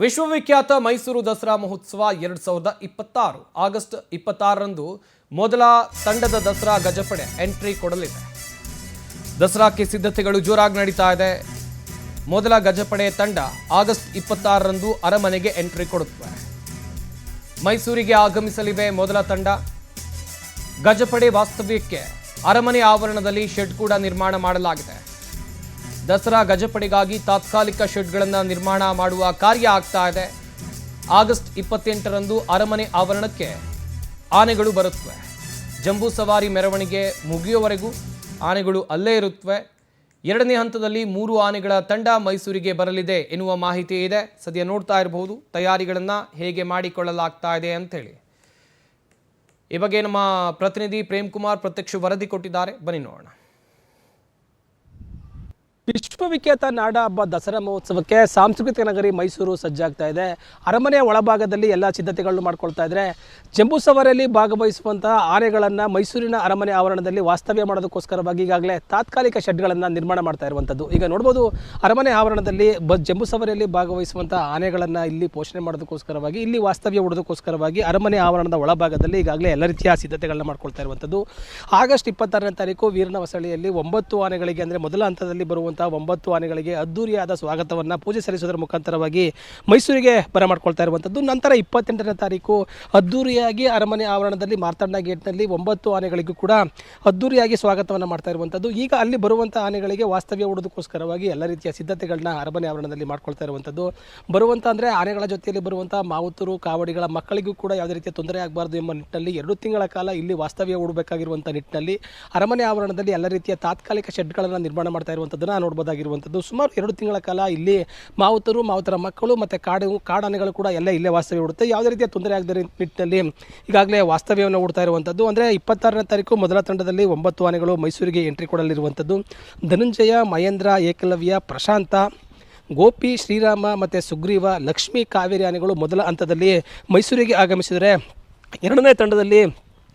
ವಿಶ್ವವಿಖ್ಯಾತ ಮೈಸೂರು ದಸರಾ ಮಹೋತ್ಸವ 2026 ಆಗಸ್ಟ್ 26ರಂದು ಮೊದಲ ತಂಡದ ದಸರಾ ಗಜಪಡೆ ಎಂಟ್ರಿ ಕೊಡಲಿದೆ. ದಸರಾಕ್ಕೆ ಸಿದ್ಧತೆಗಳು ಜೋರಾಗಿ ನಡೀತಾ ಇದೆ. ಮೊದಲ ಗಜಪಡೆ ತಂಡ ಆಗಸ್ಟ್ 26ರಂದು ಅರಮನೆಗೆ ಎಂಟ್ರಿ ಕೊಡುತ್ತದೆ. ಮೈಸೂರಿಗೆ ಆಗಮಿಸಲಿವೆ ಮೊದಲ ತಂಡ. ಗಜಪಡೆ ವಾಸ್ತವ್ಯಕ್ಕೆ ಅರಮನೆ ಆವರಣದಲ್ಲಿ ಶೆಡ್ ಕೂಡ ನಿರ್ಮಾಣ ಮಾಡಲಾಗಿದೆ. ದಸರಾ ಗಜಪಡೆಗಾಗಿ ತಾತ್ಕಾಲಿಕ ಶೆಡ್ಗಳನ್ನು ನಿರ್ಮಾಣ ಮಾಡುವ ಕಾರ್ಯ ಆಗ್ತಾ ಇದೆ. ಆಗಸ್ಟ್ 28ರಂದು ಅರಮನೆ ಆವರಣಕ್ಕೆ ಆನೆಗಳು ಬರುತ್ತವೆ. ಜಂಬೂ ಸವಾರಿ ಮೆರವಣಿಗೆ ಮುಗಿಯುವವರೆಗೂ ಆನೆಗಳು ಅಲ್ಲೇ ಇರುತ್ತವೆ. ಎರಡನೇ ಹಂತದಲ್ಲಿ 3 ಆನೆಗಳ ತಂಡ ಮೈಸೂರಿಗೆ ಬರಲಿದೆ ಎನ್ನುವ ಮಾಹಿತಿ ಇದೆ. ಸದ್ಯ ನೋಡ್ತಾ ಇರಬಹುದು ತಯಾರಿಗಳನ್ನು ಹೇಗೆ ಮಾಡಿಕೊಳ್ಳಲಾಗ್ತಾ ಇದೆ ಅಂತೇಳಿ. ಈ ಬಗ್ಗೆ ನಮ್ಮ ಪ್ರತಿನಿಧಿ ಪ್ರೇಮ್ ಕುಮಾರ್ ಪ್ರತ್ಯಕ್ಷ ವರದಿ ಕೊಟ್ಟಿದ್ದಾರೆ. ಬನ್ನಿ ನೋಡೋಣ. ವಿಶ್ವವಿಖ್ಯಾತ ನಾಡ ಹಬ್ಬ ದಸರಾ ಮಹೋತ್ಸವಕ್ಕೆ ಸಾಂಸ್ಕೃತಿಕ ನಗರಿ ಮೈಸೂರು ಸಜ್ಜಾಗ್ತಾ ಇದೆ. ಅರಮನೆಯ ಒಳಭಾಗದಲ್ಲಿ ಎಲ್ಲ ಸಿದ್ಧತೆಗಳನ್ನು ಮಾಡ್ಕೊಳ್ತಾ ಇದ್ದಾರೆ. ಜಂಬೂ ಸವಾರಿಯಲ್ಲಿ ಭಾಗವಹಿಸುವಂತಹ ಆನೆಗಳನ್ನು ಮೈಸೂರಿನ ಅರಮನೆ ಆವರಣದಲ್ಲಿ ವಾಸ್ತವ್ಯ ಮಾಡೋದಕ್ಕೋಸ್ಕರವಾಗಿ ಈಗಾಗಲೇ ತಾತ್ಕಾಲಿಕ ಶೆಡ್ಗಳನ್ನು ನಿರ್ಮಾಣ ಮಾಡ್ತಾ ಇರುವಂಥದ್ದು. ಈಗ ನೋಡ್ಬೋದು ಅರಮನೆ ಆವರಣದಲ್ಲಿ ಜಂಬೂ ಸವಾರಿಯಲ್ಲಿ ಭಾಗವಹಿಸುವಂತಹ ಆನೆಗಳನ್ನು ಇಲ್ಲಿ ಪೋಷಣೆ ಮಾಡೋದಕ್ಕೋಸ್ಕರವಾಗಿ ಇಲ್ಲಿ ವಾಸ್ತವ್ಯ ಹೂಡೋದಕ್ಕೋಸ್ಕರವಾಗಿ ಅರಮನೆ ಆವರಣದ ಒಳಭಾಗದಲ್ಲಿ ಈಗಾಗಲೇ ಎಲ್ಲ ರೀತಿಯ ಸಿದ್ಧತೆಗಳನ್ನ ಮಾಡ್ಕೊಳ್ತಾ ಇರುವಂಥದ್ದು. ಆಗಸ್ಟ್ 26ನೇ ತಾರೀಕು ವೀರನ ಹೊಸಳ್ಳಿಯಲ್ಲಿ 9 ಆನೆಗಳಿಗೆ ಅಂದರೆ ಮೊದಲ ಹಂತದಲ್ಲಿ ಬರುವಂಥ 9 ಆನೆಗಳಿಗೆ ಅದ್ದೂರಿಯಾದ ಸ್ವಾಗತವನ್ನು ಪೂಜೆ ಸಲ್ಲಿಸೋದರ ಮುಖಾಂತರವಾಗಿ ಮೈಸೂರಿಗೆ ಬರಮಾಡ್ಕೊಳ್ತಾ ಇರುವಂಥದ್ದು. ನಂತರ 28ನೇ ತಾರೀಕು ಅದ್ದೂರಿಯಾಗಿ ಅರಮನೆ ಆವರಣದಲ್ಲಿ ಮಾರ್ತಾಂಡ ಗೇಟ್ನಲ್ಲಿ 9 ಆನೆಗಳಿಗೂ ಕೂಡ ಅದ್ದೂರಿಯಾಗಿ ಸ್ವಾಗತವನ್ನು ಮಾಡ್ತಾ ಇರುವಂಥದ್ದು. ಈಗ ಅಲ್ಲಿ ಬರುವಂಥ ಆನೆಗಳಿಗೆ ವಾಸ್ತವ್ಯ ಹೂಡೋದಕ್ಕೋಸ್ಕರವಾಗಿ ಎಲ್ಲ ರೀತಿಯ ಸಿದ್ಧತೆಗಳನ್ನ ಅರಮನೆ ಆವರಣದಲ್ಲಿ ಮಾಡ್ಕೊಳ್ತಾ ಇರುವಂಥದ್ದು. ಬರುವಂಥ ಅಂದರೆ ಆನೆಗಳ ಜೊತೆಯಲ್ಲಿ ಬರುವಂಥ ಮಾವುತರು ಕಾವಡಿಗಳ ಮಕ್ಕಳಿಗೂ ಕೂಡ ಯಾವುದೇ ರೀತಿಯ ತೊಂದರೆ ಆಗಬಾರ್ದು ಎಂಬ ನಿಟ್ಟಿನಲ್ಲಿ 2 ತಿಂಗಳ ಕಾಲ ಇಲ್ಲಿ ವಾಸ್ತವ್ಯ ಹೂಡಬೇಕಾಗಿರುವಂಥ ನಿಟ್ಟಿನಲ್ಲಿ ಅರಮನೆ ಆವರಣದಲ್ಲಿ ಎಲ್ಲ ರೀತಿಯ ತಾತ್ಕಾಲಿಕ ಶೆಡ್ಗಳನ್ನು ನಿರ್ಮಾಣ ಮಾಡ್ತಾ ಇರುವಂಥದ್ದನ್ನು ನೋಡ್ಬೋದಾಗಿರುವಂಥದ್ದು. ಸುಮಾರು 2 ತಿಂಗಳ ಕಾಲ ಇಲ್ಲಿ ಮಾವುತರ ಮಕ್ಕಳು ಮತ್ತು ಕಾಡಾನೆಗಳು ಕೂಡ ಎಲ್ಲ ಇಲ್ಲೇ ವಾಸ್ತವ್ಯ ಹೂಡುತ್ತೆ. ಯಾವುದೇ ರೀತಿಯ ತೊಂದರೆ ಆಗದ ನಿಟ್ಟಿನಲ್ಲಿ ಈಗಾಗಲೇ ವಾಸ್ತವ್ಯವನ್ನು ಹೂಡ್ತಾ ಇರುವಂಥದ್ದು. ಅಂದರೆ 26ನೇ ತಾರೀಕು ಮೊದಲ ತಂಡದಲ್ಲಿ 9 ಆನೆಗಳು ಮೈಸೂರಿಗೆ ಎಂಟ್ರಿ ಕೊಡಲಿರುವಂಥದ್ದು. ಧನಂಜಯ, ಮಹೇಂದ್ರ, ಏಕಲವ್ಯ, ಪ್ರಶಾಂತ, ಗೋಪಿ, ಶ್ರೀರಾಮ ಮತ್ತು ಸುಗ್ರೀವ, ಲಕ್ಷ್ಮೀ, ಕಾವೇರಿ ಆನೆಗಳು ಮೊದಲ ಹಂತದಲ್ಲಿ ಮೈಸೂರಿಗೆ ಆಗಮಿಸಿದರೆ, ಎರಡನೇ ತಂಡದಲ್ಲಿ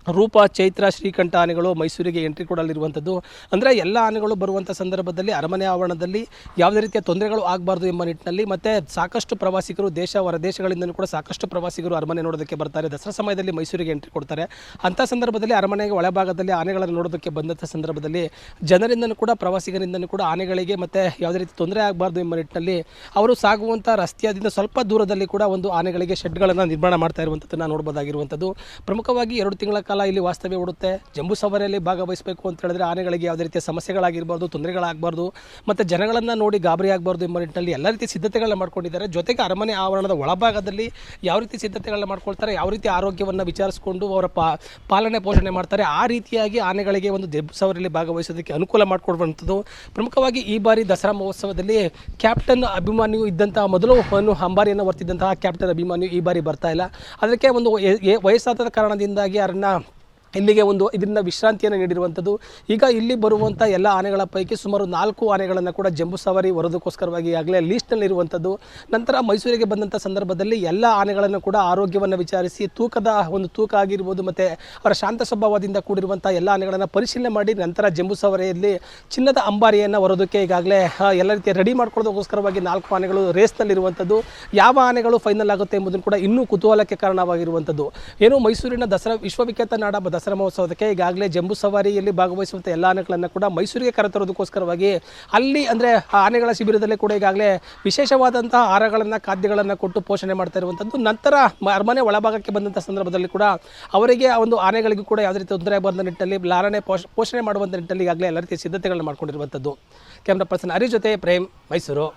ರೂಪ, ಚೈತ್ರ, ಶ್ರೀಕಂಠ ಆನೆಗಳು ಮೈಸೂರಿಗೆ ಎಂಟ್ರಿ ಕೊಡಲಿರುವಂಥದ್ದು. ಅಂದರೆ ಎಲ್ಲ ಆನೆಗಳು ಬರುವಂಥ ಸಂದರ್ಭದಲ್ಲಿ ಅರಮನೆ ಆವರಣದಲ್ಲಿ ಯಾವುದೇ ರೀತಿಯ ತೊಂದರೆಗಳು ಆಗಬಾರ್ದು ಎಂಬ ನಿಟ್ಟಿನಲ್ಲಿ ಮತ್ತು ಸಾಕಷ್ಟು ಪ್ರವಾಸಿಗರು ದೇಶ ಹೊರದೇಶಗಳಿಂದಲೂ ಕೂಡ ಸಾಕಷ್ಟು ಪ್ರವಾಸಿಗರು ಅರಮನೆ ನೋಡೋದಕ್ಕೆ ಬರ್ತಾರೆ. ದಸರಾ ಸಮಯದಲ್ಲಿ ಮೈಸೂರಿಗೆ ಎಂಟ್ರಿ ಕೊಡ್ತಾರೆ. ಅಂಥ ಸಂದರ್ಭದಲ್ಲಿ ಅರಮನೆಗೆ ಒಳಭಾಗದಲ್ಲಿ ಆನೆಗಳನ್ನು ನೋಡೋದಕ್ಕೆ ಬಂದಂಥ ಸಂದರ್ಭದಲ್ಲಿ ಜನರಿಂದನೂ ಕೂಡ ಪ್ರವಾಸಿಗರಿಂದನೂ ಕೂಡ ಆನೆಗಳಿಗೆ ಮತ್ತು ಯಾವುದೇ ರೀತಿ ತೊಂದರೆ ಆಗಬಾರ್ದು ಎಂಬ ನಿಟ್ಟಿನಲ್ಲಿ ಅವರು ಸಾಗುವಂಥ ರಸ್ತೆಯಿಂದ ಸ್ವಲ್ಪ ದೂರದಲ್ಲಿ ಕೂಡ ಒಂದು ಆನೆಗಳಿಗೆ ಶೆಡ್ಗಳನ್ನು ನಿರ್ಮಾಣ ಮಾಡ್ತಾ ಇರುವಂಥದ್ದನ್ನು ನೋಡ್ಬೋದಾಗಿರುವಂಥದ್ದು. ಪ್ರಮುಖವಾಗಿ 2 ತಿಂಗಳ ಕಾಲ ಇಲ್ಲಿ ವಾಸ್ತವ್ಯ ಹೂಡುತ್ತೆ. ಜಂಬೂ ಸವಾರಿಯಲ್ಲಿ ಭಾಗವಹಿಸಬೇಕು ಅಂತ ಹೇಳಿದ್ರೆ ಆನೆಗಳಿಗೆ ಯಾವುದೇ ರೀತಿಯ ಸಮಸ್ಯೆಗಳಾಗಿರ್ಬಾರ್ದು, ತೊಂದರೆಗಳಾಗಬಾರ್ದು ಮತ್ತು ಜನಗಳನ್ನು ನೋಡಿ ಗಾಬರಿ ಆಗಬಾರ್ದು ಎಂಬ ನಿಟ್ಟಿನಲ್ಲಿ ಎಲ್ಲ ರೀತಿ ಸಿದ್ಧತೆಗಳನ್ನ ಮಾಡ್ಕೊಂಡಿದ್ದಾರೆ. ಜೊತೆಗೆ ಅರಮನೆ ಆವರಣದ ಒಳಭಾಗದಲ್ಲಿ ಯಾವ ರೀತಿ ಸಿದ್ಧತೆಗಳನ್ನ ಮಾಡ್ಕೊಳ್ತಾರೆ, ಯಾವ ರೀತಿ ಆರೋಗ್ಯವನ್ನು ವಿಚಾರಿಸಿಕೊಂಡು ಅವರ ಪಾಲನೆ ಪೋಷಣೆ ಮಾಡ್ತಾರೆ, ಆ ರೀತಿಯಾಗಿ ಆನೆಗಳಿಗೆ ಒಂದು ಜಂಬೂ ಸವಾರಿಯಲ್ಲಿ ಭಾಗವಹಿಸೋದಕ್ಕೆ ಅನುಕೂಲ ಮಾಡಿಕೊಡುವಂಥದ್ದು. ಪ್ರಮುಖವಾಗಿ ಈ ಬಾರಿ ದಸರಾ ಮಹೋತ್ಸವದಲ್ಲಿ ಕ್ಯಾಪ್ಟನ್ ಅಭಿಮಾನಿಯು ಇದ್ದಂತಹ ಮೊದಲು ಅಂಬಾರಿಯನ್ನು ಹೊರ್ತಿದ್ದಂತಹ ಕ್ಯಾಪ್ಟನ್ ಅಭಿಮಾನಿಯು ಈ ಬಾರಿ ಬರ್ತಾ ಇಲ್ಲ. ಅದಕ್ಕೆ ಒಂದು ವಯಸ್ಸಾದ ಕಾರಣದಿಂದಾಗಿ ಅವರನ್ನು ಇಲ್ಲಿಗೆ ಇದರಿಂದ ವಿಶ್ರಾಂತಿಯನ್ನು ನೀಡಿರುವಂಥದ್ದು. ಈಗ ಇಲ್ಲಿ ಬರುವಂಥ ಎಲ್ಲ ಆನೆಗಳ ಪೈಕಿ ಸುಮಾರು 4 ಆನೆಗಳನ್ನು ಕೂಡ ಜಂಬೂ ಸವಾರಿ ಹೊರೋದಕ್ಕೋಸ್ಕರವಾಗಿ ಆಗಲೇ ಲೀಸ್ಟ್ನಲ್ಲಿರುವಂಥದ್ದು. ನಂತರ ಮೈಸೂರಿಗೆ ಬಂದಂಥ ಸಂದರ್ಭದಲ್ಲಿ ಎಲ್ಲ ಆನೆಗಳನ್ನು ಕೂಡ ಆರೋಗ್ಯವನ್ನು ವಿಚಾರಿಸಿ ತೂಕ ಆಗಿರ್ಬೋದು ಮತ್ತು ಅವರ ಶಾಂತ ಸ್ವಭಾವದಿಂದ ಕೂಡಿರುವಂಥ ಎಲ್ಲ ಆನೆಗಳನ್ನು ಪರಿಶೀಲನೆ ಮಾಡಿ ನಂತರ ಜಂಬೂ ಸವಾರಿಯಲ್ಲಿ ಚಿನ್ನದ ಅಂಬಾರಿಯನ್ನು ಹೊರೋದಕ್ಕೆ ಈಗಾಗಲೇ ಎಲ್ಲ ರೀತಿಯ ರೆಡಿ ಮಾಡ್ಕೊಳ್ಳೋದಕ್ಕೋಸ್ಕರವಾಗಿ 4 ಆನೆಗಳು ರೇಸ್ನಲ್ಲಿರುವಂಥದ್ದು. ಯಾವ ಆನೆಗಳು ಫೈನಲ್ ಆಗುತ್ತೆ ಎಂಬುದನ್ನು ಕೂಡ ಇನ್ನೂ ಕುತೂಹಲಕ್ಕೆ ಕಾರಣವಾಗಿರುವಂಥದ್ದು. ಏನು ಮೈಸೂರಿನ ವಿಶ್ವವಿಖ್ಯಾತ ನಾಡ ದಸರಾ ಮಹೋತ್ಸವಕ್ಕೆ ಈಗಾಗಲೇ ಜಂಬೂ ಸವಾರಿಯಲ್ಲಿ ಭಾಗವಹಿಸುವಂಥ ಎಲ್ಲ ಆನೆಗಳನ್ನು ಕೂಡ ಮೈಸೂರಿಗೆ ಕರೆತರೋದಕ್ಕೋಸ್ಕರವಾಗಿ ಅಲ್ಲಿ ಅಂದರೆ ಆನೆಗಳ ಶಿಬಿರದಲ್ಲೇ ಕೂಡ ಈಗಾಗಲೇ ವಿಶೇಷವಾದಂಥ ಆಹಾರಗಳನ್ನು ಖಾದ್ಯಗಳನ್ನು ಕೊಟ್ಟು ಪೋಷಣೆ ಮಾಡ್ತಾ ಇರುವಂಥದ್ದು. ನಂತರ ಅರಮನೆ ಒಳಭಾಗಕ್ಕೆ ಬಂದಂಥ ಸಂದರ್ಭದಲ್ಲಿ ಕೂಡ ಅವರಿಗೆ ಒಂದು ಆನೆಗಳಿಗೂ ಕೂಡ ಯಾವುದೇ ರೀತಿ ತೊಂದರೆ ಆಗಬಾರ್ದ ನಿಟ್ಟಿನಲ್ಲಿ ಲಾಲನೆ ಪೋಷಣೆ ಮಾಡುವಂಥ ನಿಟ್ಟಿನಲ್ಲಿ ಈಗಾಗಲೇ ಎಲ್ಲ ರೀತಿಯ ಸಿದ್ಧತೆಗಳನ್ನು ಮಾಡ್ಕೊಂಡಿರುವಂಥದ್ದು. ಕ್ಯಾಮ್ರಾ ಪರ್ಸನ್ ಹರಿ ಜೊತೆ ಪ್ರೇಮ್, ಮೈಸೂರು.